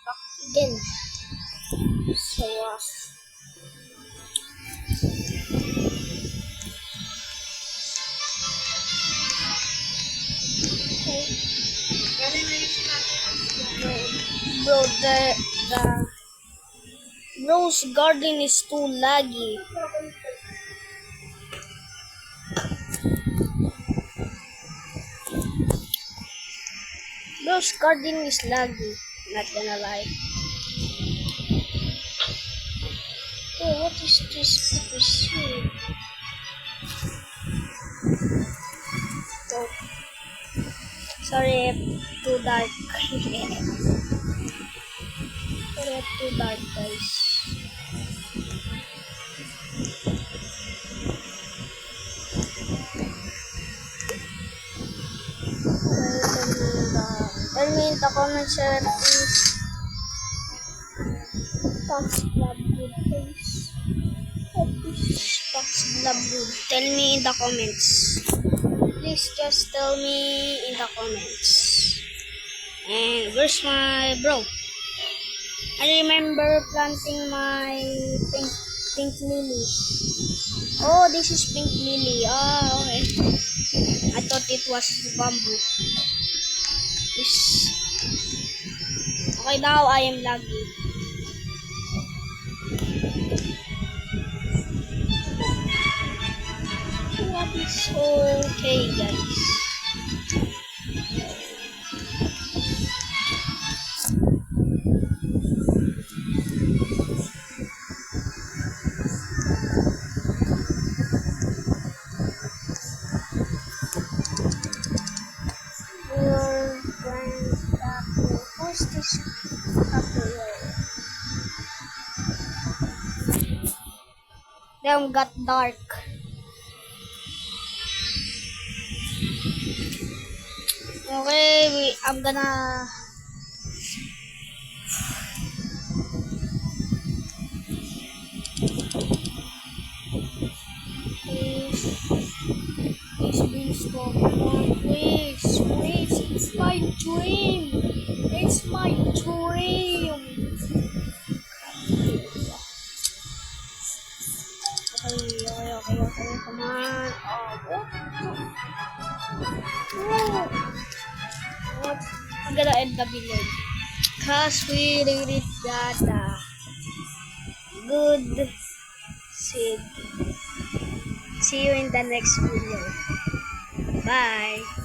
back again. So, bro, the Rose Garden is too laggy. Rose Garden is laggy, not gonna lie. Oh, what is this pursuit? Oh, sorry, too dark. Sorry, too dark, guys. Tell me in the comments please. Fox Love Good face. Fox Love Good. Tell me in the comments. Please just tell me in the comments. And where's my bro? I remember planting my pink lily. Oh, this is pink lily. Oh, okay. I thought it was bamboo. This. Okay, now I am laggy. What is okay, guys? Your grand apple. Who's this apple? Damn, got dark. Okay, I'm gonna. Please, please, stop. Please, it's my dream. It's my dream. Okay, come on. What? I'm gonna end the video. Cause we really got a good seed. See you in the next video. Bye.